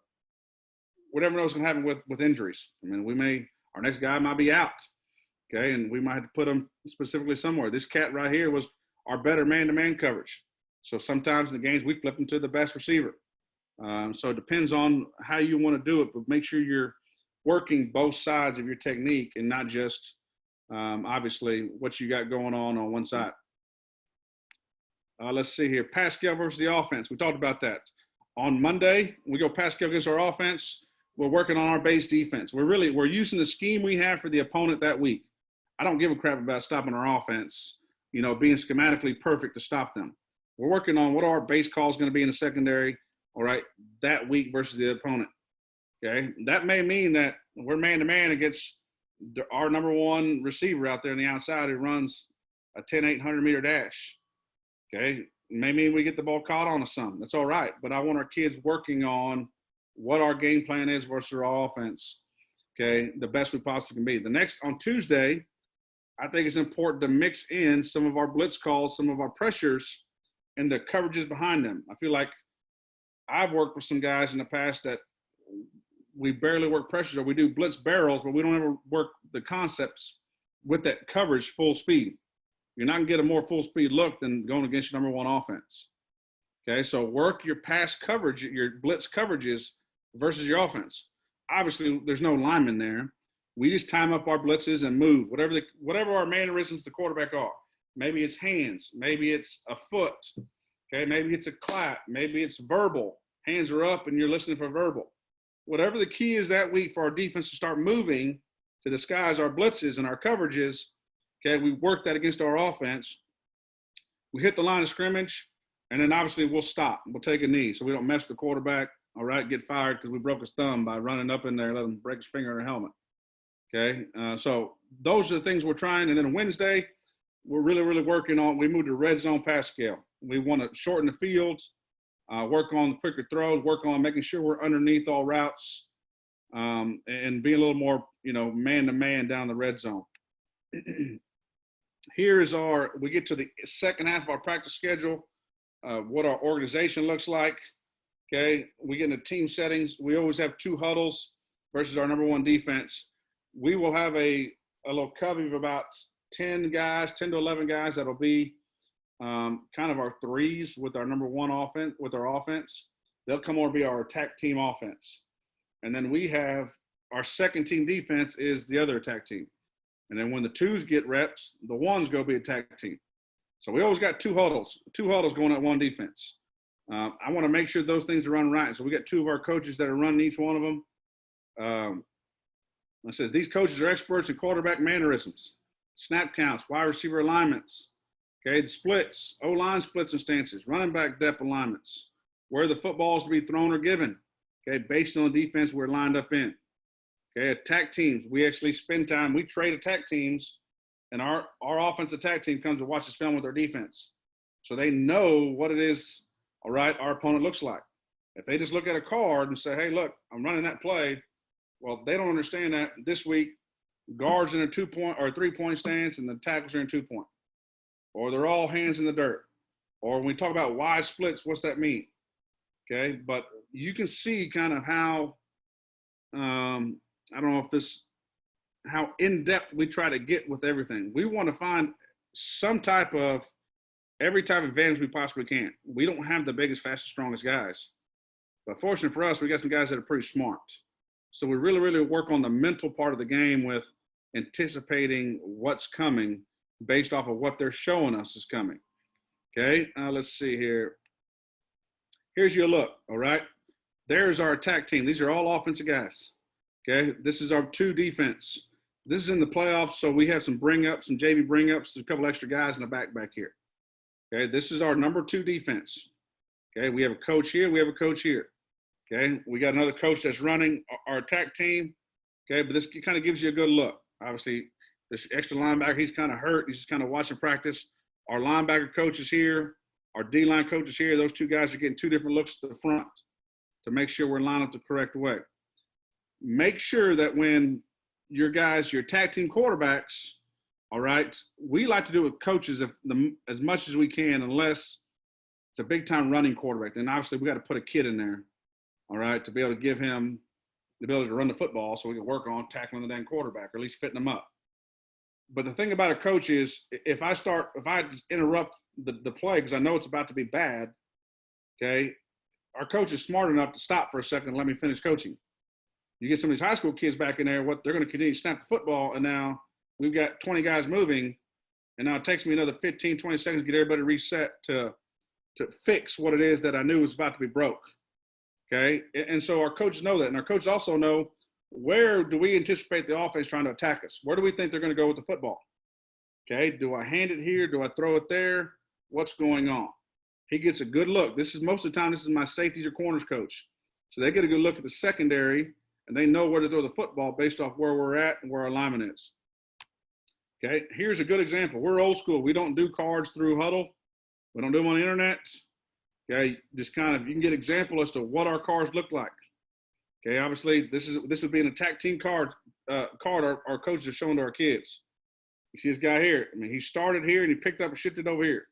what's going to happen with injuries. I mean, our next guy might be out, okay, and we might have to put him specifically somewhere. This cat right here was our better man-to-man coverage. So sometimes in the games, we flip him to the best receiver. So it depends on how you want to do it, but make sure you're working both sides of your technique and not just, obviously, what you got going on one side. Let's see here. Pascal versus the offense. We talked about that. On Monday, we go Pascal against our offense. We're working on our base defense. We're using the scheme we have for the opponent that week. I don't give a crap about stopping our offense, being schematically perfect to stop them. We're working on what our base call is going to be in the secondary, all right, that week versus the opponent. Okay, that may mean that we're man-to-man against our number 1 receiver out there on the outside who runs a 10-8 100-meter dash. Okay, it may mean we get the ball caught on to some. That's all right, but I want our kids working on what our game plan is versus our offense, okay, the best we possibly can be. The next, on Tuesday, I think it's important to mix in some of our blitz calls, some of our pressures, and the coverages behind them. I feel like I've worked with some guys in the past that we barely work pressures, or we do blitz barrels, but we don't ever work the concepts with that coverage full speed. You're not gonna get a more full speed look than going against your number one offense. Okay, so work your pass coverage, your blitz coverages versus your offense. Obviously, there's no lineman there. We just time up our blitzes and move whatever our mannerisms the quarterback are. Maybe it's hands, maybe it's a foot, okay, maybe it's a clap, maybe it's verbal. Hands are up and you're listening for verbal. Whatever the key is that week for our defense to start moving to disguise our blitzes and our coverages, okay, we work that against our offense. We hit the line of scrimmage, and then obviously we'll stop. We'll take a knee so we don't mess the quarterback, all right, get fired because we broke his thumb by running up in there, let him break his finger in a helmet. Okay, so those are the things we're trying. And then Wednesday, we're really working on, we moved to red zone pass scale. We want to shorten the fields, work on the quicker throws, work on making sure we're underneath all routes, and be a little more, man-to-man down the red zone. Here's we get to the second half of our practice schedule, what our organization looks like. Okay, we get into team settings. We always have 2 huddles versus our number one defense. We will have a little covey of about 10 to 11 guys that'll be kind of our threes with our number one offense, with our offense. They'll come over to be our attack team offense. And then we have our second team defense is the other attack team. And then when the 2s get reps, the 1s go be attack team. So we always got 2 huddles going at one defense. I want to make sure those things are run right. So we got 2 of our coaches that are running each one of them. It says these coaches are experts in quarterback mannerisms, snap counts, wide receiver alignments, okay, the splits, O-line splits and stances, running back depth alignments, where the football is to be thrown or given, okay, based on the defense we're lined up in. Okay, attack teams, we actually spend time, we trade attack teams, and our offense attack team comes to watch us film with our defense. So they know what it is, all right, our opponent looks like. If they just look at a card and say, hey, look, I'm running that play, well, they don't understand that this week guards in a 2-point or 3-point stance and the tackles are in 2-point. Or they're all hands in the dirt. Or when we talk about wide splits, what's that mean? Okay, but you can see kind of how, I don't know if how in-depth we try to get with everything. We want to find every type of advantage we possibly can. We don't have the biggest, fastest, strongest guys. But fortunately for us, we got some guys that are pretty smart. So we really work on the mental part of the game with anticipating what's coming based off of what they're showing us is coming. Okay, let's see here. Here's your look, all right? There's our attack team. These are all offensive guys. Okay, this is our 2 defense. This is in the playoffs, so we have some bring-ups, some JV bring-ups, a couple extra guys in the back here. Okay, this is our number 2 defense. Okay, we have a coach here, we have a coach here. Okay, we got another coach that's running our attack team. Okay, but this kind of gives you a good look. Obviously, this extra linebacker, he's kind of hurt. He's just kind of watching practice. Our linebacker coach is here. Our D-line coach is here. Those 2 guys are getting 2 different looks to the front to make sure we're lined up the correct way. Make sure that when your attack team quarterbacks, all right, we like to do it with coaches as much as we can, unless it's a big-time running quarterback. Then obviously we got to put a kid in there, all right, to be able to give him the ability to run the football so we can work on tackling the damn quarterback, or at least fitting him up. But the thing about a coach is if I interrupt the play because I know it's about to be bad, okay, our coach is smart enough to stop for a second and let me finish coaching. You get some of these high school kids back in there, they're going to continue to snap the football, and now we've got 20 guys moving, and now it takes me another 15, 20 seconds to get everybody reset to fix what it is that I knew was about to be broke. Okay, and so our coaches know that, and our coaches also know where do we anticipate the offense trying to attack us? Where do we think they're going to go with the football? Okay, do I hand it here? Do I throw it there? What's going on? He gets a good look. Most of the time, this is my safeties or corners coach. So they get a good look at the secondary, and they know where to throw the football based off where we're at and where our alignment is. Okay, here's a good example. We're old school. We don't do cards through Huddle. We don't do them on the internet. Okay, just kind of, you can get an example as to what our cards look like. Okay, obviously, this would be an attack team card our coaches are showing to our kids. You see this guy here. I mean, he started here and he picked up and shifted over here.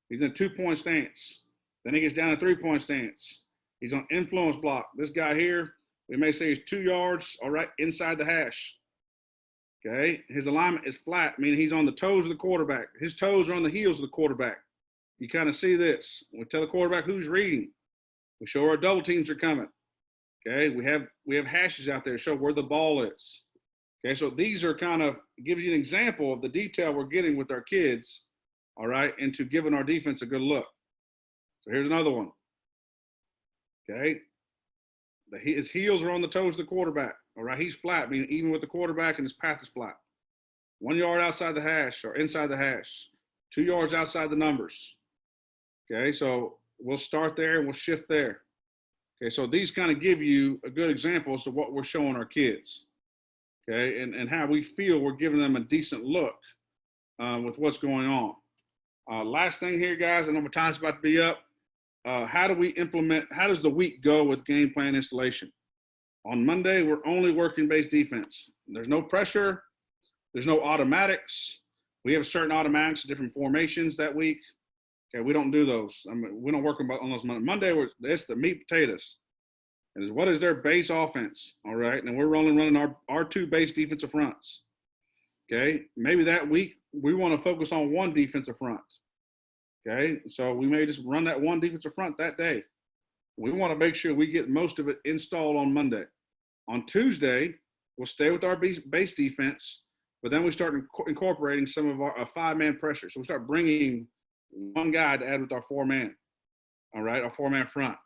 He's in a 2-point stance. Then he gets down to 3-point stance. He's on influence block. This guy here, We may say he's 2 yards, all right, inside the hash. Okay, his alignment is flat, meaning he's on the toes of the quarterback. His toes are on the heels of the quarterback. You kind of see this. We tell the quarterback who's reading. We show our double teams are coming. Okay, we have hashes out there to show where the ball is. Okay, so these are kind of gives you an example of the detail we're getting with our kids, all right, into giving our defense a good look. So here's another one. Okay, his heels are on the toes of the quarterback. All right, he's flat, meaning even with the quarterback and his path is flat. 1 yard outside the hash or inside the hash, 2 yards outside the numbers. Okay, so we'll start there and we'll shift there. Okay, so these kind of give you a good example as to what we're showing our kids. Okay, and how we feel we're giving them a decent look with what's going on. Last thing here, guys, I know my time's about to be up. How does the week go with game plan installation? On Monday, we're only working base defense. There's no pressure. There's no automatics. We have certain automatics, different formations that week. Okay, we don't do those. I mean, we don't work on those Monday. Monday, it's the meat potatoes. And what is their base offense? All right, and we're only running our 2 base defensive fronts. Okay, maybe that week we want to focus on 1 defensive front. Okay, so we may just run that 1 defensive front that day. We want to make sure we get most of it installed on Monday. On Tuesday, we'll stay with our base defense, but then we start incorporating some of our 5-man pressure. So we start bringing 1 guy to add with our 4-man, all right, our 4-man front.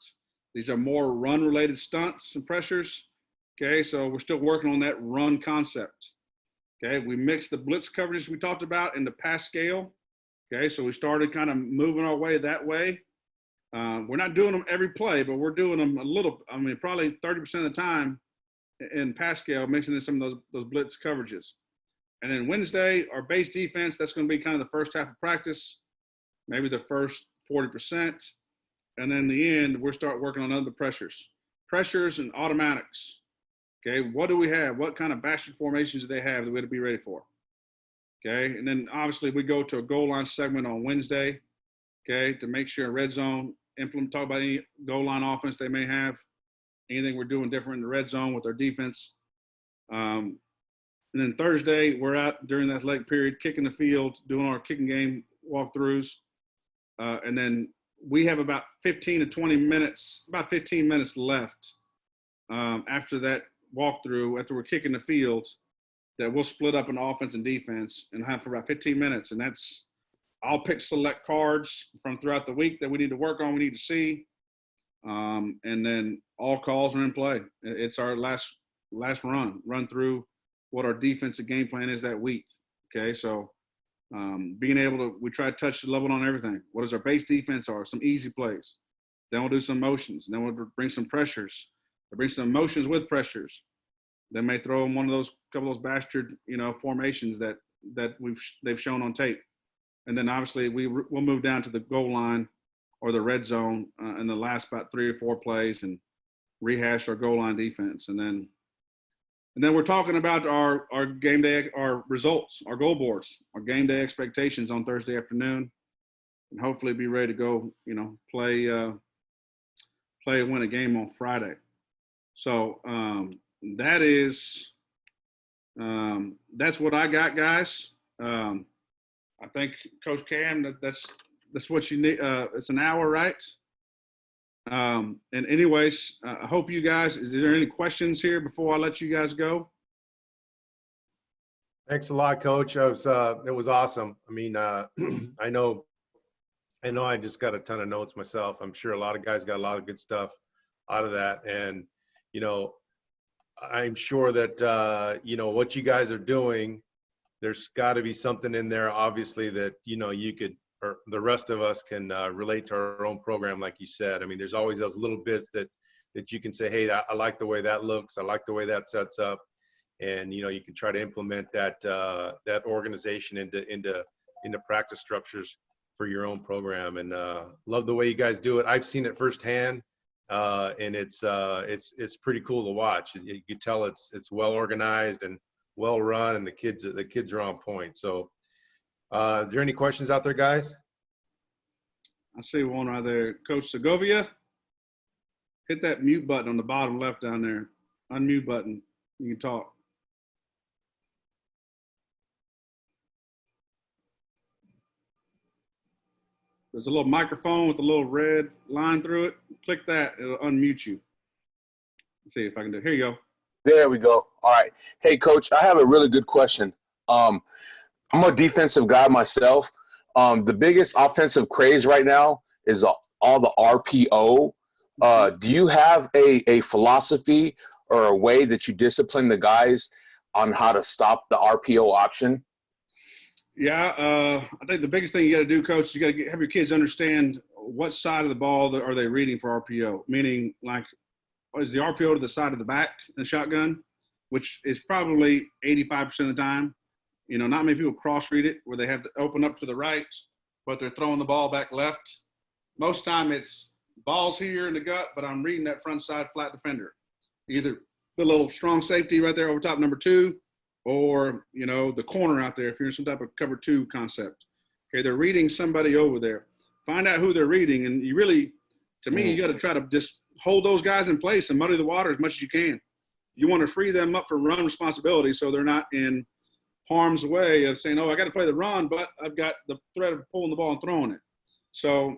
These are more run-related stunts and pressures, okay? So we're still working on that run concept, okay? We mix the blitz coverages we talked about into pass scale, okay? So we started kind of moving our way that way. We're not doing them every play, but we're doing them a little, I mean, probably 30% of the time in pass scale, mixing in some of those blitz coverages. And then Wednesday, our base defense, that's going to be kind of the first half of practice, maybe the first 40%. And then in the end, we'll start working on other pressures and automatics. Okay, what do we have? What kind of bastard formations do they have that we have to be ready for? Okay, and then obviously we go to a goal line segment on Wednesday, okay, to make sure red zone, talk about any goal line offense they may have, anything we're doing different in the red zone with our defense. And then Thursday, we're out during the athletic period, kicking the field, doing our kicking game walkthroughs. And then we have about 15 to 20 minutes, about 15 minutes left after that walkthrough, after we're kicking the field, that we'll split up in offense and defense and have for about 15 minutes. And I'll pick select cards from throughout the week that we need to work on, we need to see. And then all calls are in play. It's our last run through what our defensive game plan is that week. Okay, so being able to, we try to touch the level on everything. What is our base defense are? Some easy plays. Then we'll do some motions. Then we'll bring some pressures. We'll bring some motions with pressures. Then may throw in one of those, couple of those bastard, formations that they've shown on tape. And then obviously we'll move down to the goal line or the red zone in the last about 3 or 4 plays and rehash our goal line defense. And then we're talking about our game day, our results, our goal boards, our game day expectations on Thursday afternoon, and hopefully be ready to go, play and win a game on Friday. So that's what I got, guys. I think Coach Cam, that's what you need. It's an hour, right? And anyways, I hope you guys, is there any questions here before I let you guys go? Thanks a lot, Coach. It was awesome. I mean, I know I just got a ton of notes myself. I'm sure a lot of guys got a lot of good stuff out of that. And, I'm sure that, what you guys are doing, there's got to be something in there, obviously, that, you could, or the rest of us can relate to our own program, like you said. I mean, there's always those little bits that you can say, hey, I like the way that looks. I like the way that sets up. And, you can try to implement that organization into practice structures for your own program. And love the way you guys do it. I've seen it firsthand, and it's pretty cool to watch. You can tell it's well organized and well run, and the kids are on point. So is there any questions out there, guys? I see one right there. Coach Segovia, hit that mute button on the bottom left down there. Unmute button. You can talk. There's a little microphone with a little red line through it. Click that, it'll unmute you. Let's see if I can do it. Here you go. There we go. All right. Hey, Coach, I have a really good question. I'm a defensive guy myself. The biggest offensive craze right now is all the RPO. Do you have a philosophy or a way that you discipline the guys on how to stop the RPO option? Yeah, I think the biggest thing you got to do, Coach, is you got to have your kids understand what side of the ball are they reading for RPO. Meaning, like, is the RPO to the side of the back in the shotgun, which is probably 85% of the time. You know, not many people cross read it where they have to open up to the right, but they're throwing the ball back left. Most time it's balls here in the gut, but I'm reading that front side flat defender. Either the little strong safety right there over top number 2, or, you know, the corner out there if you're in some type of cover 2 concept. Okay, they're reading somebody over there. Find out who they're reading, and you really, to me, you got to try to just hold those guys in place and muddy the water as much as you can. You want to free them up for run responsibility so they're not in harm's way of saying, oh, I got to play the run, but I've got the threat of pulling the ball and throwing it. So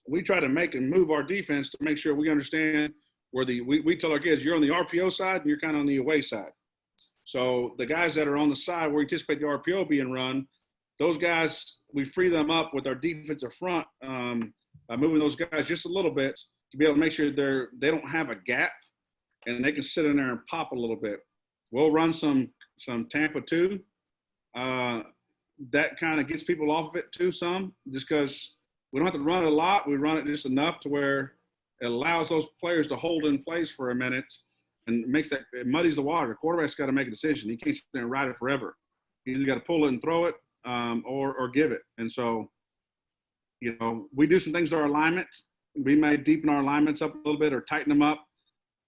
we try to make and move our defense to make sure we understand where we tell our kids, you're on the RPO side and you're kind of on the away side. So the guys that are on the side where we anticipate the RPO being run, those guys, we free them up with our defensive front by moving those guys just a little bit to be able to make sure they don't have a gap and they can sit in there and pop a little bit. We'll run some Tampa 2. That kind of gets people off of it too some, just because we don't have to run it a lot. We run it just enough to where it allows those players to hold in place for a minute and it muddies the water. The quarterback's got to make a decision. He can't sit there and ride it forever. He's either got to pull it and throw it or give it. And so, you know, we do some things to our alignment. We may deepen our alignments up a little bit or tighten them up.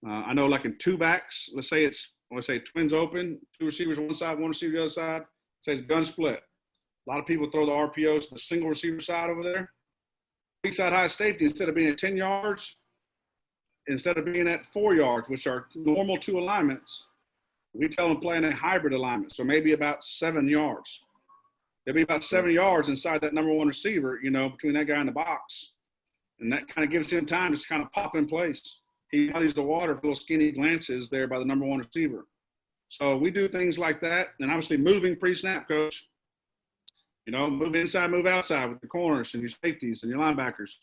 I know, like in 2 backs, let's say twins open, 2 receivers on one side, 1 receiver the other side, say it's gun split. A lot of people throw the RPOs to the single receiver side over there. Weak side high safety, instead of being at 10 yards, instead of being at 4 yards, which are normal 2 alignments, we tell them play in a hybrid alignment, so maybe about 7 yards. There'll be about 7 yards inside that number 1 receiver, you know, between that guy and the box. And that kind of gives him time to kind of pop in place. He muddies the water for little skinny glances there by the number 1 receiver. So we do things like that. And obviously moving pre-snap, Coach. You know, move inside, move outside with the corners and your safeties and your linebackers.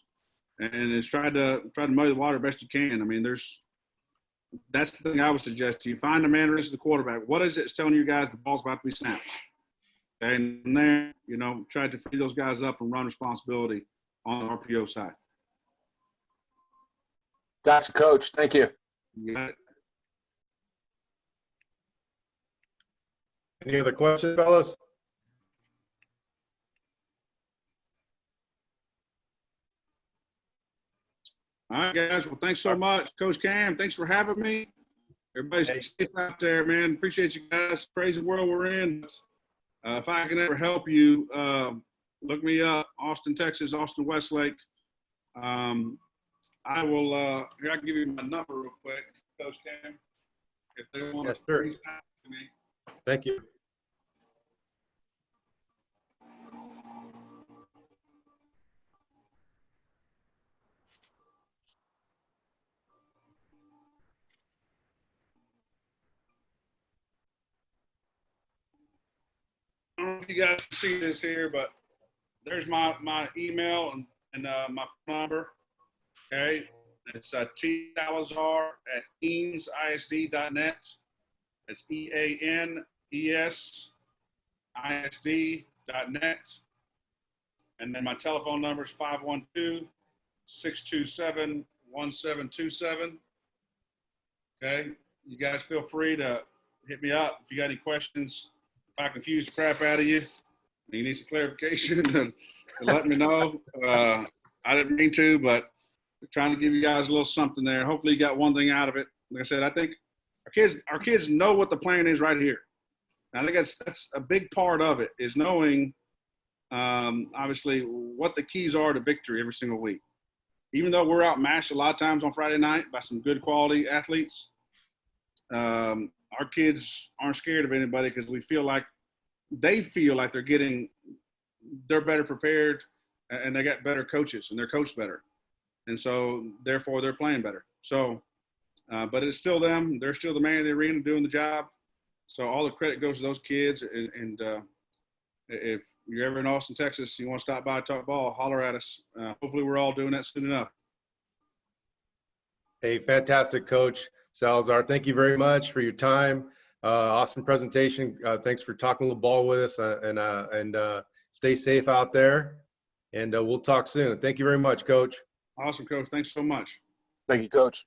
And it's try to muddy the water best you can. I mean, that's the thing I would suggest to you. Find the mannerisms of the quarterback. What is it that's telling you guys the ball's about to be snapped? And from there, you know, try to free those guys up and run responsibility on the RPO side. Gotcha, Coach. Thank you. You got it. Any other questions, fellas? All right, guys. Well, thanks so much. Coach Cam, thanks for having me. Everybody's safe out there, man. Appreciate you guys. Crazy world we're in. If I can ever help you, look me up. Austin, Texas, Austin Westlake. I will, here, I can give you my number real quick, Coach Cam. If they want to reach out to me. Thank you. I don't know if you guys can see this here, but there's my email and my phone number. Okay, it's T Salazar at eanesisd.net. It's EANESISD.net. And then my telephone number is 512-627-1727. Okay, you guys feel free to hit me up if you got any questions. If I confuse the crap out of you, and you need some clarification, then let me know. I didn't mean to, but trying to give you guys a little something there. Hopefully you got one thing out of it. Like I said, I think our kids know what the plan is right here. And I think that's a big part of it, is knowing, obviously, what the keys are to victory every single week. Even though we're outmatched a lot of times on Friday night by some good quality athletes, our kids aren't scared of anybody because they feel like they're better prepared, and they got better coaches and they're coached better. And so therefore they're playing better. So, but it's still them. They're still the man in the arena doing the job. So all the credit goes to those kids. And if you're ever in Austin, Texas, you want to stop by, talk ball, holler at us. Hopefully we're all doing that soon enough. Hey, fantastic, Coach Salazar. Thank you very much for your time. Awesome presentation. Thanks for talking a little ball with us, and stay safe out there. And we'll talk soon. Thank you very much, Coach. Awesome, Coach. Thanks so much. Thank you, Coach.